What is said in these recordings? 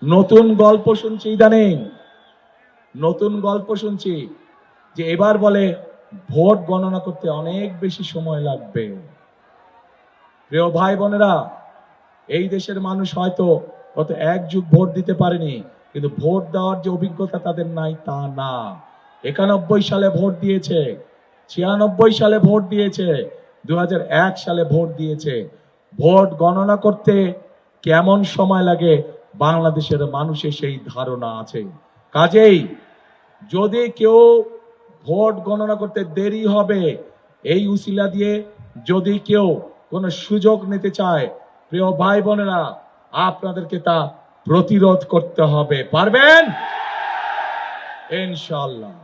নতুন গল্প শুনছি ইদানিং, নতুন গল্প শুনছি যে এবার বলে ভোট গণনা করতে অনেক বেশি সময় লাগবে। প্রিয় ভাই বোনেরা, এই দেশের মানুষ হয়তো গত এক যুগ ভোট দিতে পারেনি, কিন্তু ভোট দেওয়ার যে অভিজ্ঞতা তাদের নাই তা না। 91 সালে ভোট দিয়েছে, 96 সালে ভোট দিয়েছে, 2001 সালে ভোট দিয়েছে। ভোট গণনা করতে কেমন সময় লাগে বাংলাদেশের মানুষের সেই ধারণা আছে। কাজেই যদি কেউ ভোট গণনা করতে দেরি হবে, এই উসিলা দিয়ে যদি কেউ কোনো সুযোগ নিতে চায়, প্রিয় ভাই বোনেরা, আপনাদেরকে তা প্রতিরোধ করতে হবে। পারবেন ইনশাআল্লাহ।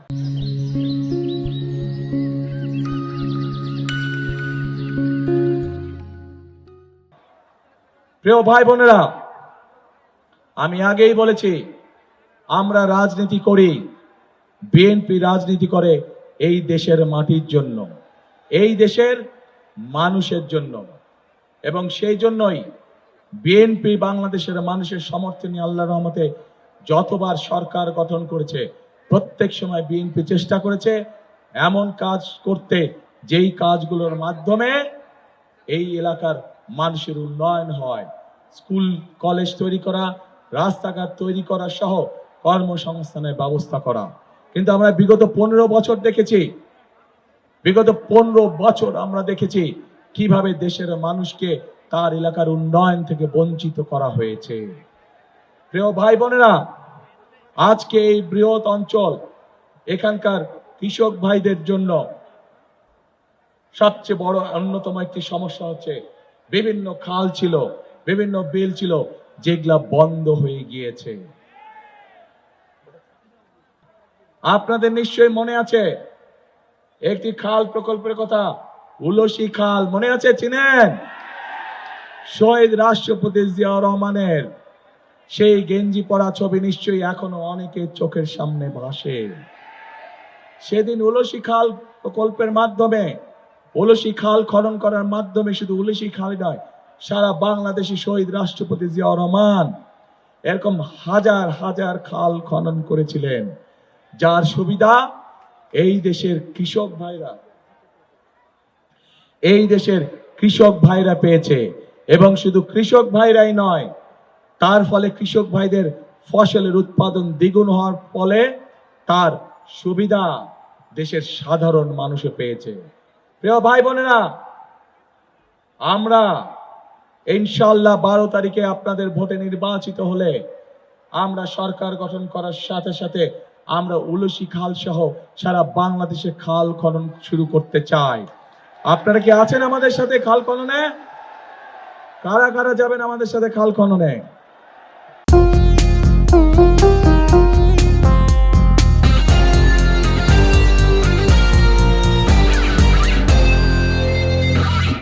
প্রিয় ভাই বোনেরা, আমি আগেই বলেছি আমরা রাজনীতি করি, বিএনপি রাজনীতি করে এই দেশের মাটির জন্য, এই দেশের মানুষের জন্য, এবং সেই জন্যই বিএনপি বাংলাদেশের মানুষের সমর্থনে আল্লাহর রহমতে যতবার সরকার গঠন করেছে প্রত্যেক সময় বিএনপি চেষ্টা করেছে এমন কাজ করতে যেই কাজগুলোর মাধ্যমে এই এলাকার মানুষের উন্নয়ন হয়। স্কুল কলেজ তৈরি করা, রাস্তাঘাট তৈরি করা সহ কর্মসংস্থানের ব্যবস্থা করা। কিন্তু আমরা বিগত 15 বছর দেখেছি, বিগত 15 বছর আমরা দেখেছি কিভাবে দেশের মানুষকে তার এলাকার উন্নয়ন থেকে বঞ্চিত করা হয়েছে। প্রিয় ভাই বোনেরা, আজকে এই বৃহৎ অঞ্চল, এখানকার কৃষক ভাইদের জন্য সবচেয়ে বড় অন্যতম একটি সমস্যা হচ্ছে বিভিন্ন খাল ছিল, বিভিন্ন বিল ছিল যেগুলা বন্ধ হয়ে গিয়েছে। আপনাদের নিশ্চয়ই মনে আছে একটি খাল প্রকল্পের কথা, উলসি খাল, মনে আছে? চিনেন? শহীদ রাষ্ট্রপতি জিয়াউর রহমানের সেই গেঞ্জি পরা ছবি নিশ্চয়ই এখনো অনেকের চোখের সামনে ভাসে। সেদিন উলসি খাল প্রকল্পের মাধ্যমে, উলসি খাল খনন করার মাধ্যমে শুধু উলসি খাল নয়, সারা বাংলাদেশে শহীদ রাষ্ট্রপতি জিয়াউর রহমান এরকম হাজার হাজার খাল খনন করেছিলেন, যার সুবিধা এই দেশের কৃষক ভাইরা, এই দেশের কৃষক ভাইরা পেয়েছে। এবং শুধু কৃষক ভাইরাই নয়, তার ফলে কৃষক ভাইদের ফসলের উৎপাদন দ্বিগুণ হওয়ার ফলে তার সুবিধা দেশের সাধারণ মানুষে পেয়েছে। প্রিয় ভাই বোনেরা, আমরা ইনশাআল্লাহ 12 তারিখে আপনাদের ভোটে নির্বাচিত হলে আমরা সরকার গঠন করার সাথে সাথে আমরা উলসি খাল সহ সারা বাংলাদেশে খাল খনন শুরু করতে চাই। আপনারা কি আছেন আমাদের সাথে খাল খননে? কারা কারা যাবেন আমাদের সাথে খাল খননে?